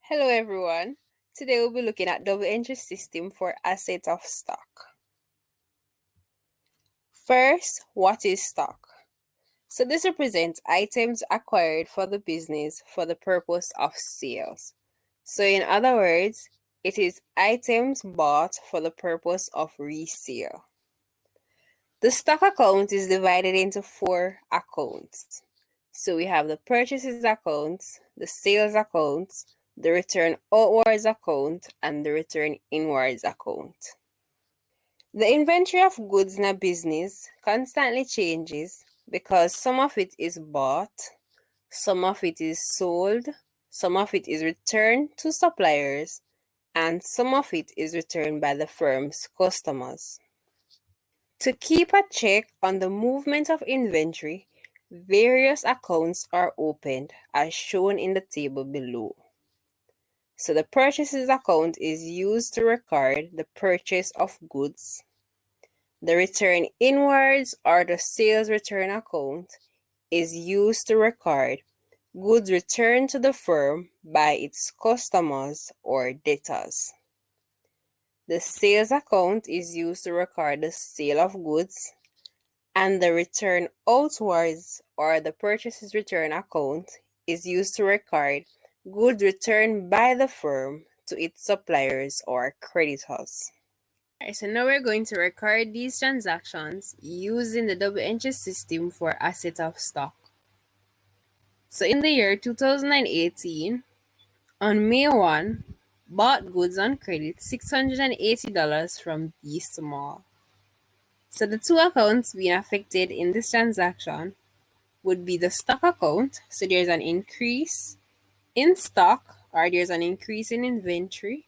Hello everyone. Today we'll be looking at double entry system for asset of stock. First, what is stock? So this represents items acquired for the business for the purpose of sales. So in other words, it is items bought for the purpose of resale. The stock account is divided into four accounts. So we have the purchases account, the sales account, the return outwards account, and the return inwards account. The inventory of goods in a business constantly changes because some of it is bought, some of it is sold, some of it is returned to suppliers, and some of it is returned by the firm's customers. To keep a check on the movement of inventory, various accounts are opened as shown in the table below. So the purchases account is used to record the purchase of goods. The return inwards or the sales return account is used to record goods returned to the firm by its customers or debtors. The sales account is used to record the sale of goods, and the return outwards or the purchases return account is used to record goods returned by the firm to its suppliers or creditors. Alright, so now we're going to record these transactions using the double entry system for asset of stock. So in the year 2018, on May 1, bought goods on credit $680 from D Small. So the two accounts being affected in this transaction would be the stock account. So there's an increase in stock or there's an increase in inventory.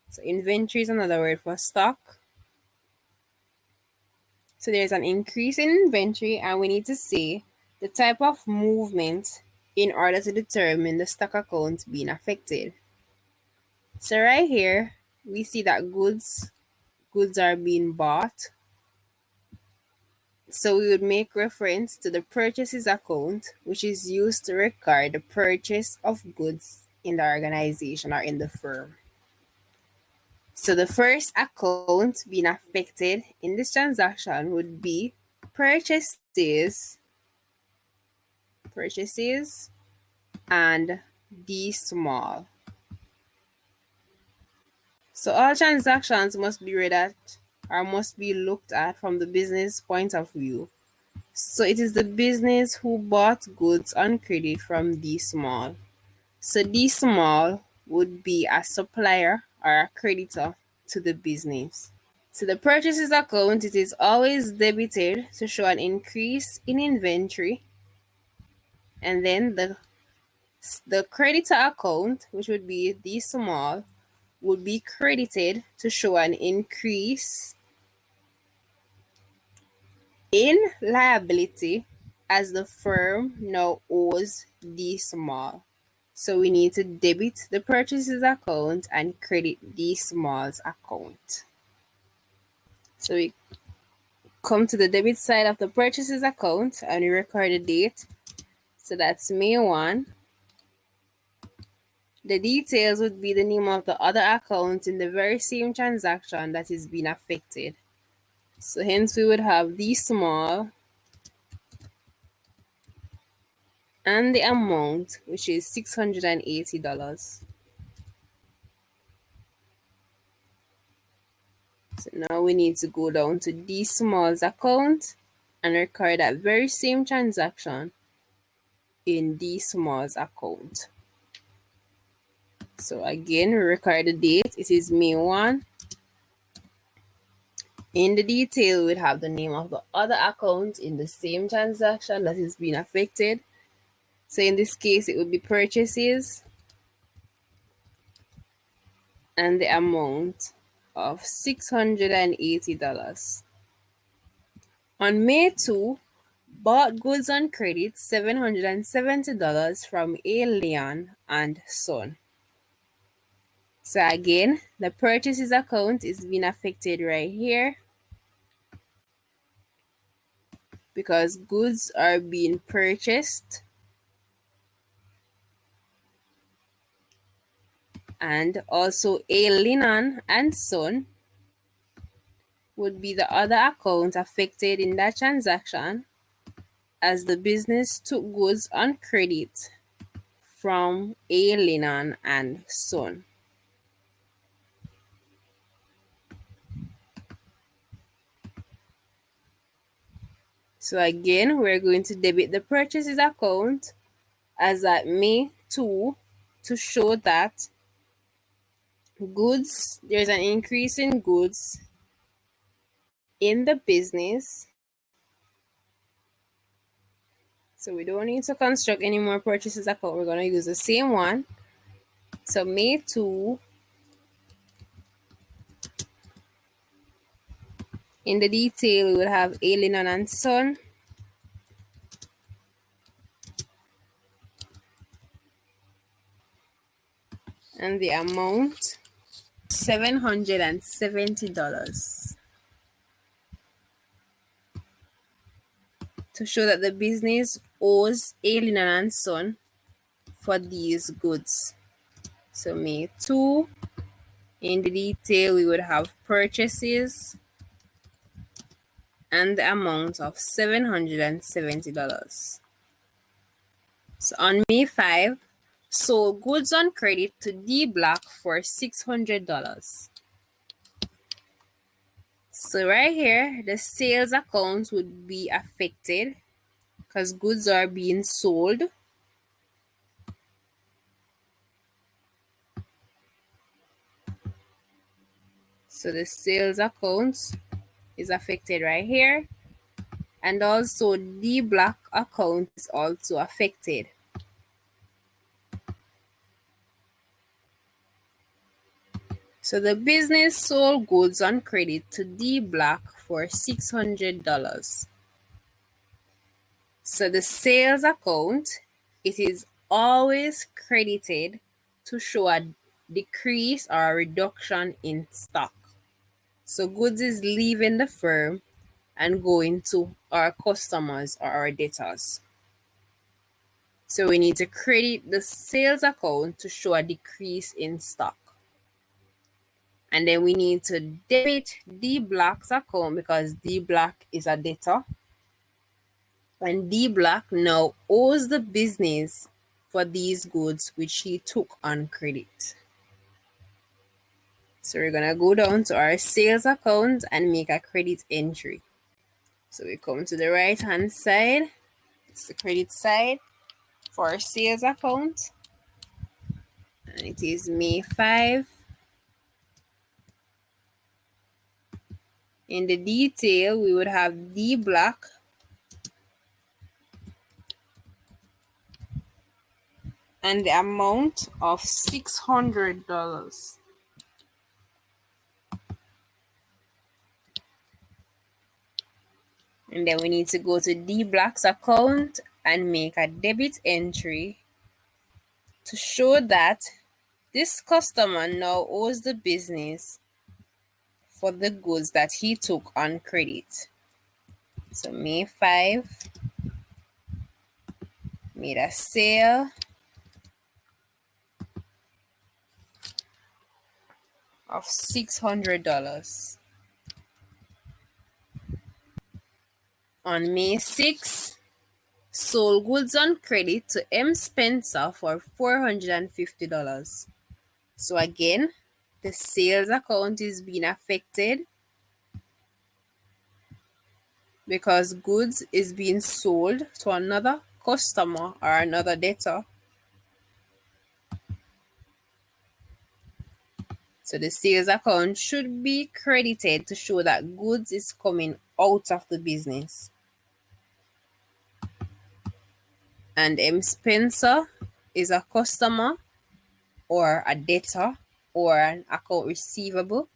So inventory is another word for stock. So there's an increase in inventory and we need to say the type of movement in order to determine the stock account being affected. So right here, we see that goods are being bought. So we would make reference to the purchases account, which is used to record the purchase of goods in the organization or in the firm. So the first account being affected in this transaction would be purchases and D Small. So all transactions must be read at or must be looked at from the business point of view. So it is the business who bought goods on credit from D Small. So D Small would be a supplier or a creditor to the business. So the purchases account, it is always debited to show an increase in inventory. And then the creditor account, which would be D Small, would be credited to show an increase in liability as the firm now owes D Small. So we need to debit the purchases account and credit D Small's account. So we come to the debit side of the purchases account and we record the date. So that's May 1. The details would be the name of the other account in the very same transaction that is being affected. So hence we would have D Small and the amount, which is $680. So now we need to go down to D Small's account and record that very same transaction in D Small's account. So again, we record the date. It is May 1. In the detail, we'd have the name of the other account in the same transaction that is being affected. So in this case, it would be purchases and the amount of $680. On May 2, bought goods on credit $770 from A. Leon and Son. So again, the purchases account is being affected right here because goods are being purchased And also A. Linan and Son would be the other account affected in that transaction, as the business took goods on credit from A. Linan and Son. So again, we're going to debit the purchases account as at May 2 to show that there's an increase in goods in the business. So we don't need to construct any more purchases account. We're going to use the same one. So May 2, in the detail, we will have A. Linan and Son. And the amount, $770. To show that the business owes A. Linan and Son for these goods. So May 2, in the detail, we would have purchases and the amount of $770. So on May 5, sold goods on credit to D Block for $600. So right here, the sales account would be affected because goods are being sold. So the sales account is affected right here. And also D Block account is also affected. So the business sold goods on credit to D Block for $600. So the sales account, it is always credited to show a decrease or a reduction in stock. So goods is leaving the firm and going to our customers or our debtors. So we need to credit the sales account to show a decrease in stock. And then we need to debit D Block's account because D Block is a debtor. And D Block now owes the business for these goods which he took on credit. So we're going to go down to our sales account and make a credit entry. So we come to the right hand side. It's the credit side for our sales account. And it is May 5. In the detail, we would have D Block and the amount of $600. And then we need to go to D Block's account and make a debit entry to show that this customer now owes the business for the goods that he took on credit. So May 5, made a sale of $600. On May 6, sold goods on credit to M. Spencer for $450. So again, the sales account is being affected because goods is being sold to another customer or another debtor. So the sales account should be credited to show that goods is coming out of the business. And M. Spencer is a customer or a debtor or an account receivable.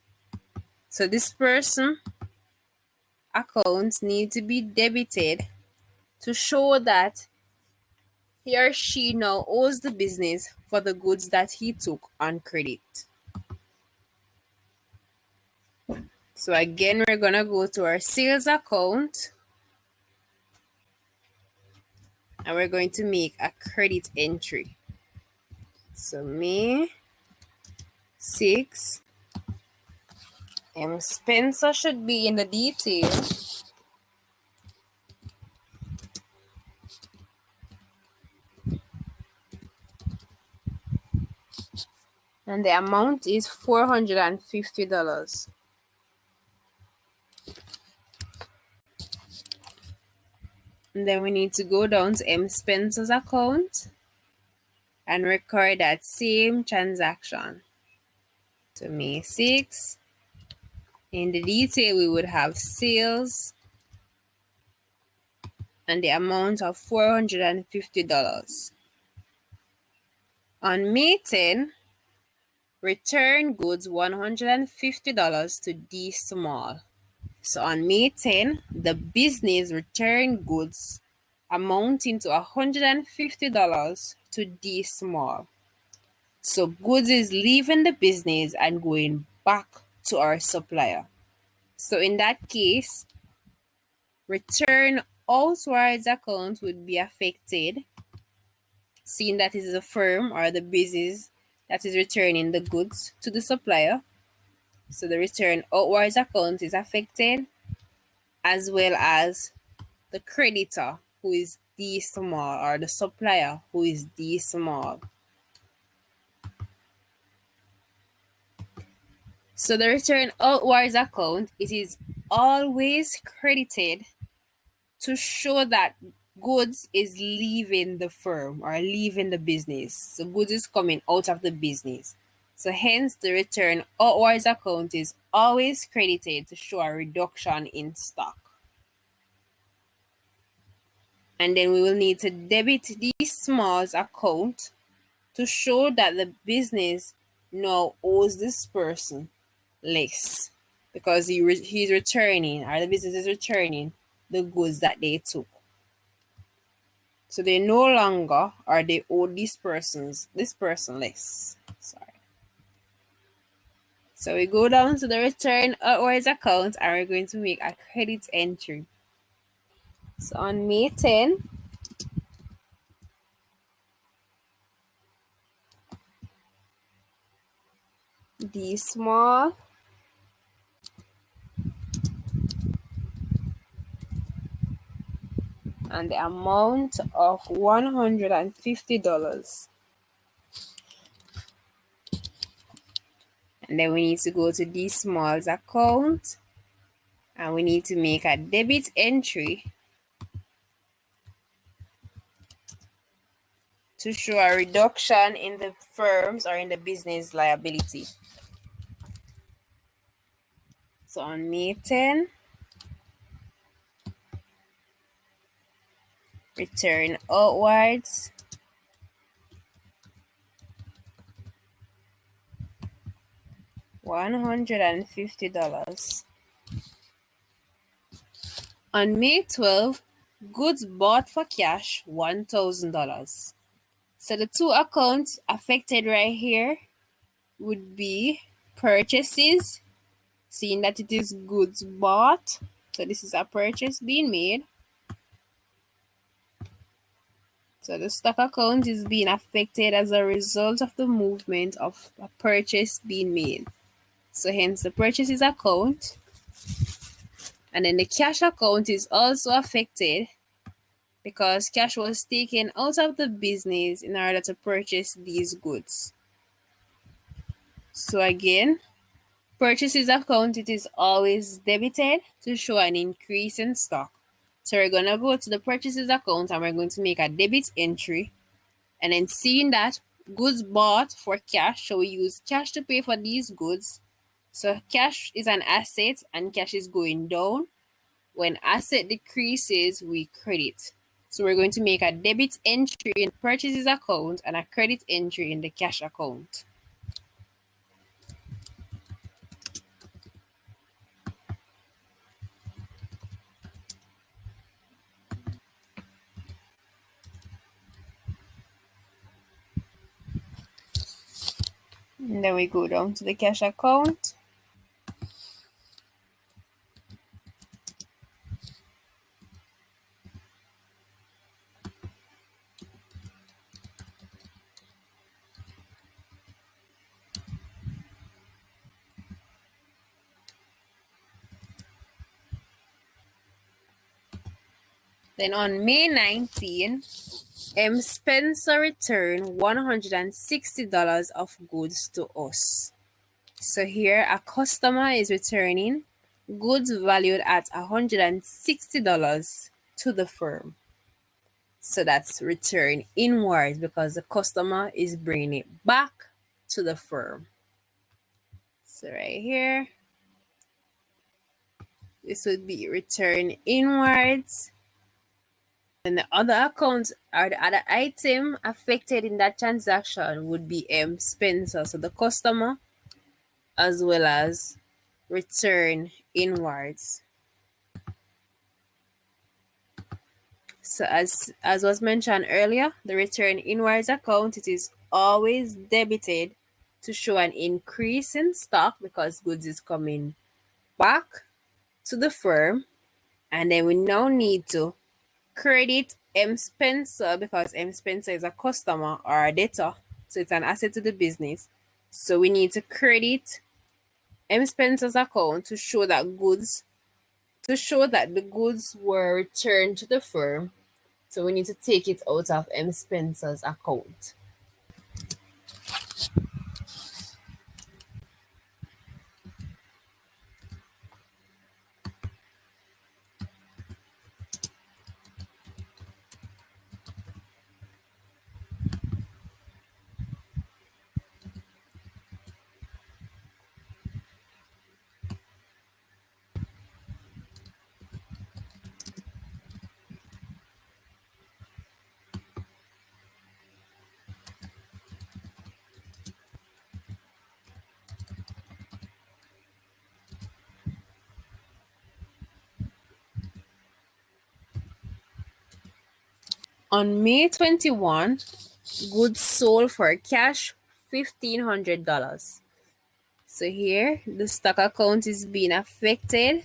So this person accounts need to be debited to show that he or she now owes the business for the goods that he took on credit. So again, we're going to go to our sales account and we're going to make a credit entry. So May 6. Spencer should be in the detail. And the amount is $450. And then we need to go down to Spencer's account and record that same transaction. So May 6. In the detail, we would have sales and the amount of $450. On May 10, return goods $150 to D Small. So on May 10, the business returned goods amounting to $150 to D Small. So goods is leaving the business and going back to our supplier. So in that case, return outwards account would be affected, seeing that it is a firm or the business that is returning the goods to the supplier. So the return outwards account is affected, as well as the creditor, who is D Small, or the supplier, who is D Small. So the return outwards account, it is always credited to show that goods is leaving the firm or leaving the business. So goods is coming out of the business. So hence the return outwards account is always credited to show a reduction in stock. And then we will need to debit D Small's account to show that the business now owes this person less, because he's returning, or the business is returning the goods that they took. So they no longer, or they owe this person less. Sorry. So we go down to the return outwards account and we're going to make a credit entry. So on May 10, D Small and the amount of $150. And then we need to go to D Small's account and we need to make a debit entry to show a reduction in the firm's or in the business liability. So on May 10, return outwards, $150. On May 12, goods bought for cash, $1,000. So the two accounts affected right here would be purchases, seeing that it is goods bought. So this is a purchase being made. So the stock account is being affected as a result of the movement of a purchase being made. So hence the purchases account. And then the cash account is also affected because cash was taken out of the business in order to purchase these goods. So again, purchases account, it is always debited to show an increase in stock. So we're going to go to the purchases account and we're going to make a debit entry. And then seeing that goods bought for cash, so we use cash to pay for these goods. So cash is an asset and cash is going down. When asset decreases, we credit. So we're going to make a debit entry in purchases account and a credit entry in the cash account. And then we go down to the cash account. Then on May 19, M. Spencer returned $160 of goods to us. So here a customer is returning goods valued at $160 to the firm. So that's return inwards because the customer is bringing it back to the firm. So right here, this would be return inwards. And the other account or the other item affected in that transaction would be M. Spencer. So the customer as well as return inwards. So as was mentioned earlier, the return inwards account, it is always debited to show an increase in stock because goods is coming back to the firm. And then we now need to credit M. Spencer because M. Spencer is a customer or a debtor. So it's an asset to the business. So we need to credit M. Spencer's account to show that the goods were returned to the firm. So we need to take it out of M. Spencer's account. On May 21, goods sold for cash $1,500. So here the stock account is being affected,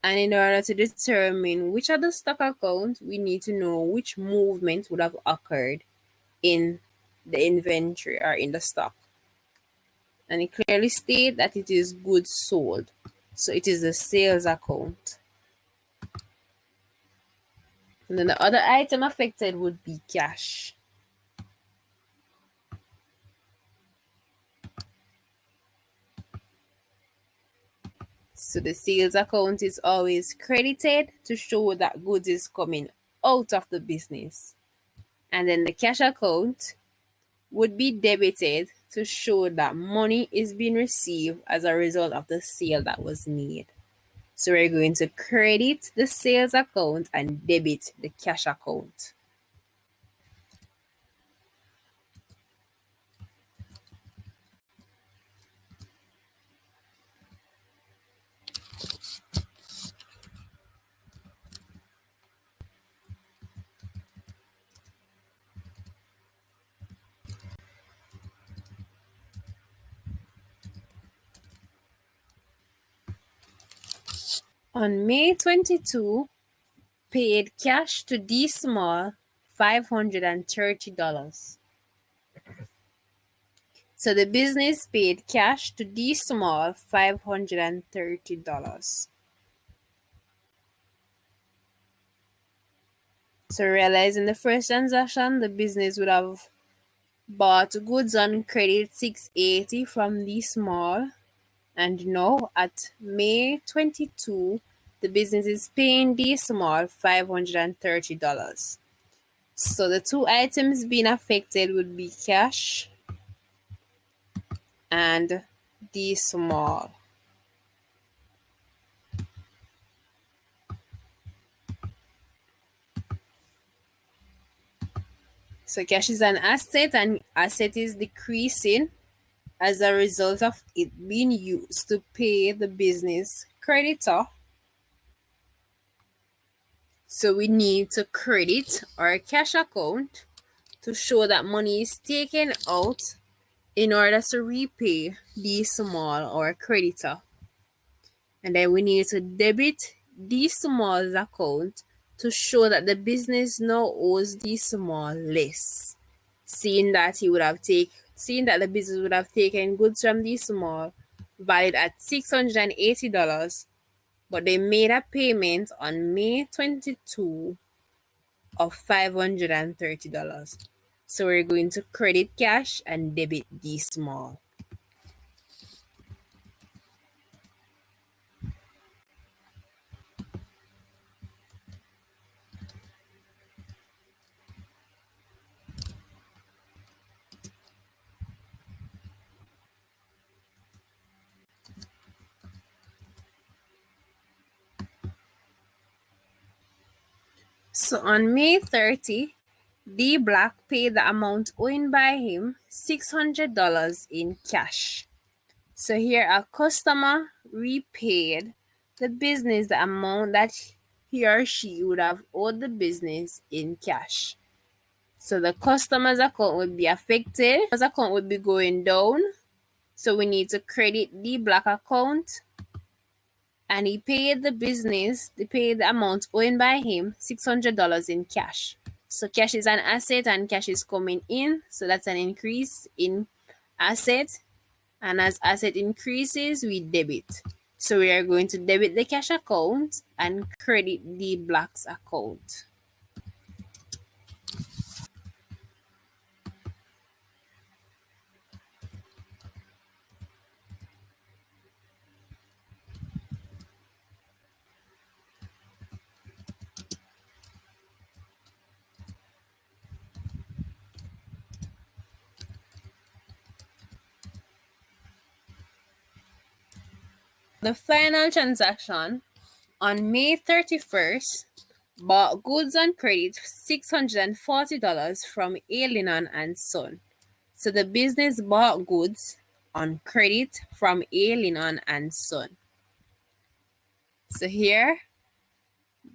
and in order to determine which of the stock account, we need to know which movement would have occurred in the inventory or in the stock. And it clearly states that it is goods sold. So it is the sales account. And then the other item affected would be cash. So the sales account is always credited to show that goods is coming out of the business. And then the cash account would be debited to show that money is being received as a result of the sale that was made. So we're going to credit the sales account and debit the cash account. On May 22, paid cash to D Small $530. So the business paid cash to D Small $530. So realize in the first transaction, the business would have bought goods on credit $680 from D Small, and now at May 22, the business is paying D Small $530. So the two items being affected would be cash and D Small. So cash is an asset, and asset is decreasing as a result of it being used to pay the business creditor. So we need to credit our cash account to show that money is taken out in order to repay D Small or creditor. And then we need to debit D Small's account to show that the business now owes D Small less. Seeing that the business would have taken goods from D Small valued at $680, but they made a payment on May 22 of $530. So we're going to credit cash and debit D small. So on May 30, D Black paid the amount owing by him $600 in cash. So here a customer repaid the business the amount that he or she would have owed the business in cash. So the customer's account would be affected. His account would be going down. So we need to credit the Black account. And he paid the amount owing by him $600 in cash. So cash is an asset and cash is coming in. So that's an increase in asset. And as asset increases, we debit. So we are going to debit the cash account and credit the Black's account. The final transaction on May 31st bought goods on credit $640 from A. Lennon and Son. So the business bought goods on credit from A. Lennon and Son. So here,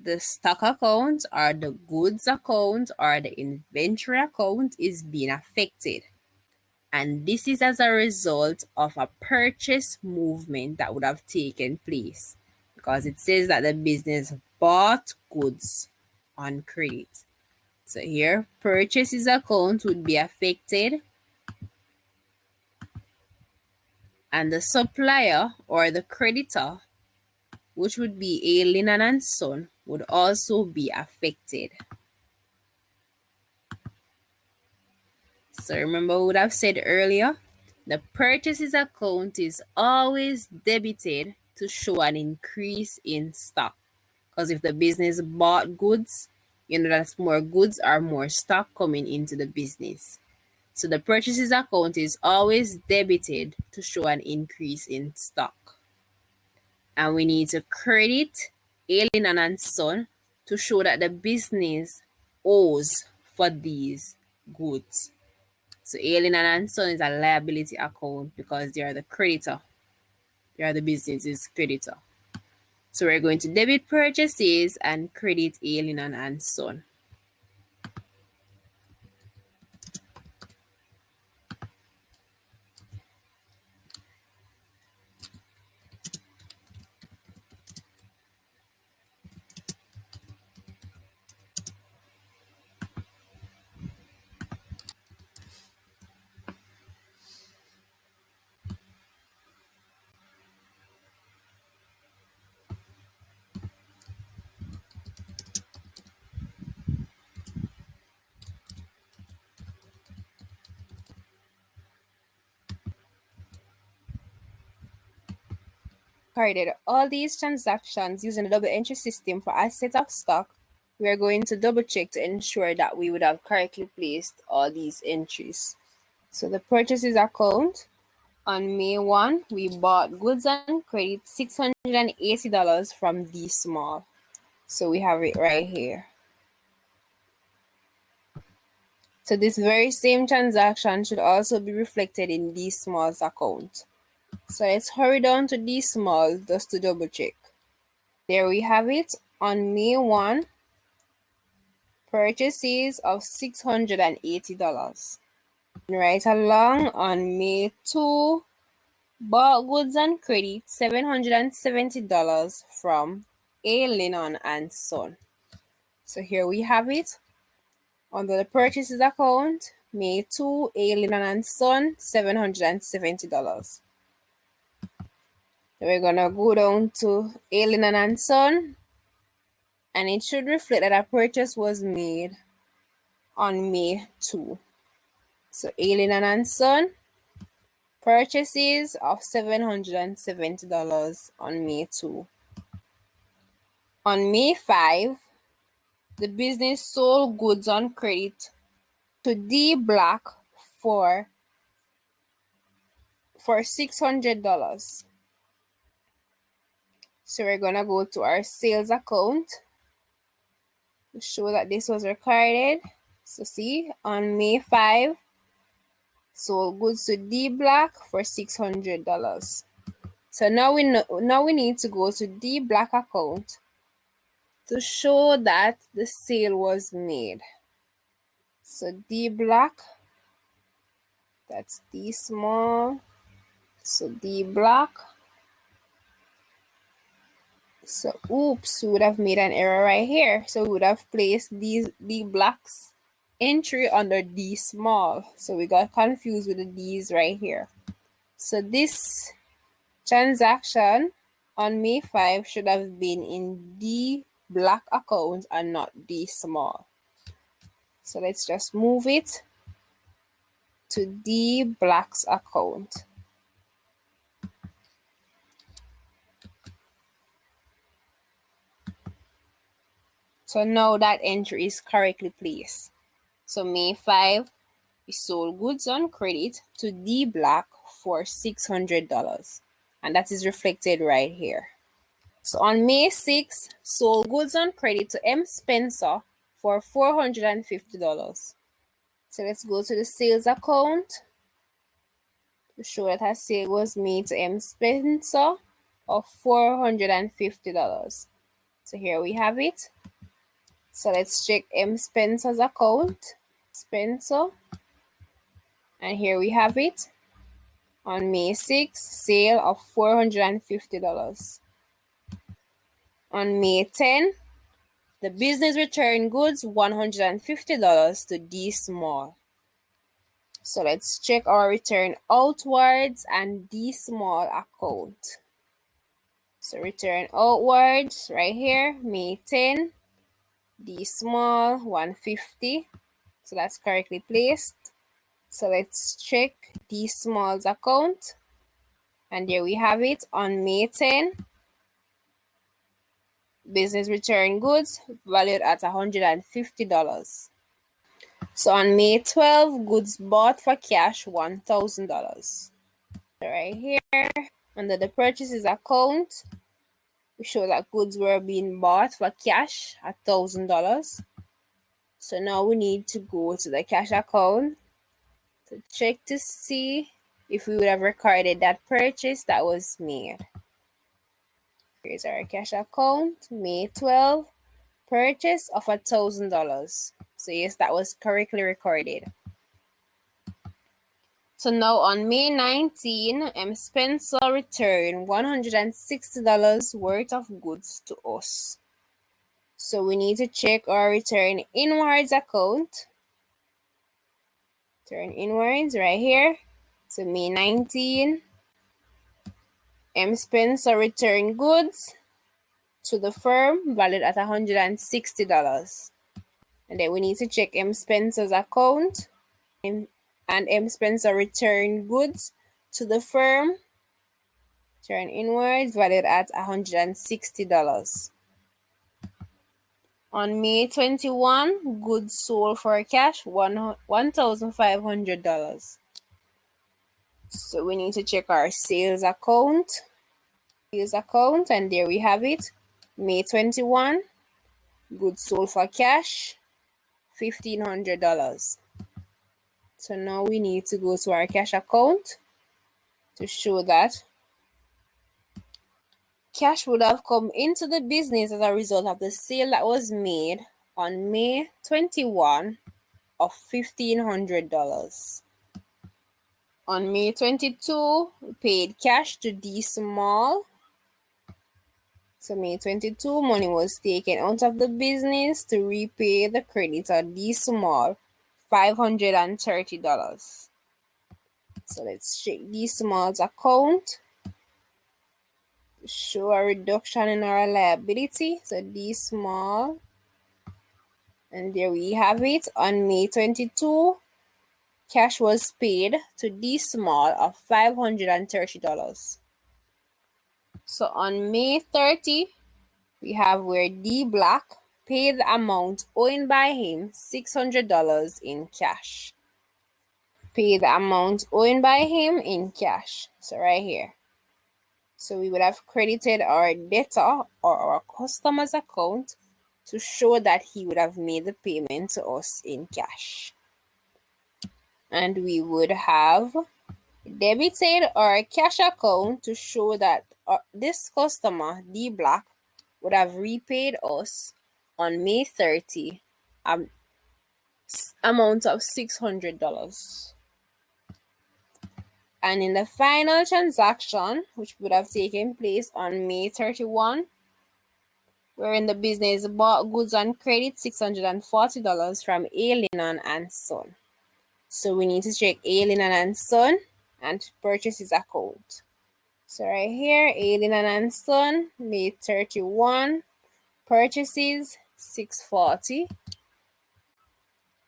the stock account or the goods account or the inventory account is being affected. And this is as a result of a purchase movement that would have taken place because it says that the business bought goods on credit. So here, purchases account would be affected and the supplier or the creditor, which would be A. Lennon and Son, would also be affected. So remember what I've said earlier, the purchases account is always debited to show an increase in stock. Because if the business bought goods, you know that's more goods or more stock coming into the business. So the purchases account is always debited to show an increase in stock. And we need to credit A. Lennon and Son to show that the business owes for these goods. So A. Lennon and Son is a liability account because they are the creditor. They are the business's creditor. So we're going to debit purchases and credit A. Lennon and Son. Carried all these transactions using the double entry system for a set of stock, we are going to double check to ensure that we would have correctly placed all these entries. So the purchases account, on May 1, we bought goods on credit $680 from D Small. So we have it right here. So this very same transaction should also be reflected in D Small's account. So let's hurry down to D Small just to double check. There we have it. On May 1, purchases of $680. Right along on May 2, bought goods on credit $770 from A. Lennon and Son. So here we have it. Under the purchases account, May 2, A. Lennon and Son, $770. We're gonna go down to A. Lennon and Son and it should reflect that a purchase was made on May 2. So Aileen and Son, purchases of $770 on May 2. On May 5, the business sold goods on credit to D Black for $600. So we're gonna go to our sales account to show that this was recorded. So see, on May 5, sold goods to D Black for $600. So now we need to go to D Black account to show that the sale was made. So D Black, that's D small, so D Black. So oops, we would have made an error right here. So we would have placed D Black's entry under D small. So we got confused with the D's right here. So this transaction on May 5 should have been in D Black account and not D small. So let's just move it to D Black's account. So now that entry is correctly placed. So May 5, we sold goods on credit to D Black for $600. And that is reflected right here. So on May 6, sold goods on credit to M. Spencer for $450. So let's go to the sales account to show that a sale was made to M. Spencer of $450. So here we have it. So let's check M. Spencer's account. Spencer. And here we have it. On May 6, sale of $450. On May 10, the business returned goods $150 to D Small. So let's check our return outwards and D Small account. So return outwards right here, May 10, D Small 150. So that's correctly placed. So let's check D Small's account. And there we have it. On May 10, business return goods valued at $150. So on May 12, goods bought for cash $1,000. Right here, under the purchases account, we show that goods were being bought for cash at $1,000. So now we need to go to the cash account to check to see if we would have recorded that purchase that was made. Here's our cash account, May 12, purchase of $1,000. So yes, that was correctly recorded. So now on May 19, M. Spencer returned $160 worth of goods to us. So we need to check our return inwards account. Turn inwards right here. So May 19, M. Spencer returned goods to the firm valued at $160. And then we need to check M. Spencer's account. And M. Spencer returned goods to the firm. Turn inwards, valued at $160. On May 21, goods sold for cash $1,500. So we need to check our sales account. And there we have it. May 21, goods sold for cash $1,500. So now we need to go to our cash account to show that cash would have come into the business as a result of the sale that was made on May 21 of $1,500. On May 22, we paid cash to D Small. So May 22, money was taken out of the business to repay the creditor D Small $530. So let's check D Small's account. show a reduction in our liability. So D small. And there we have it. On May 22, cash was paid to D small of $530. So on May 30, we have where D Black paid the amount owing by him $600 in cash. Pay the amount owing by him in cash. So right here. So we would have credited our debtor or our customer's account to show that he would have made the payment to us in cash. And we would have debited our cash account to show that this customer, D Black, would have repaid us on May 30 amount of $600. And in the final transaction, which would have taken place on May 31, wherein the business bought goods on credit $640 from A. Linon and Son. So we need to check A. Linon and Son and purchases account. So right here, A. Linon and Son, May 31, purchases $640.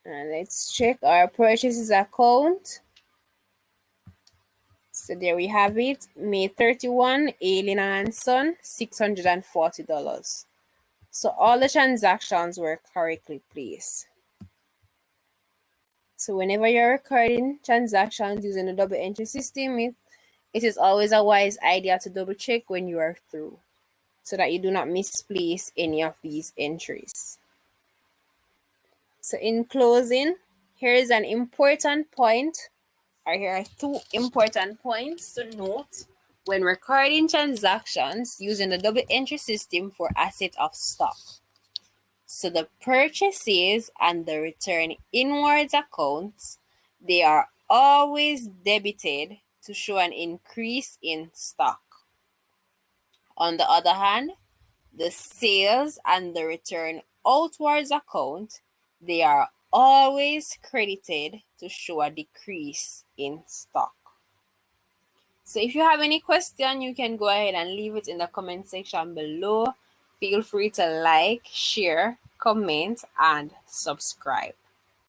And let's check our purchases account. So there we have it, May 31, A. Linon and Son, $640. So all the transactions were correctly placed. So whenever you're recording transactions using the double entry system, it is always a wise idea to double check when you are through so that you do not misplace any of these entries. So in closing, here is an important point, or here are two important points to note when recording transactions using the double entry system for asset of stock. So the purchases and the return inwards accounts, they are always debited to show an increase in stock. On the other hand, the sales and the return outwards account, they are always credited to show a decrease in stock. So if you have any question, you can go ahead and leave it in the comment section below. Feel free to like, share, comment, and subscribe.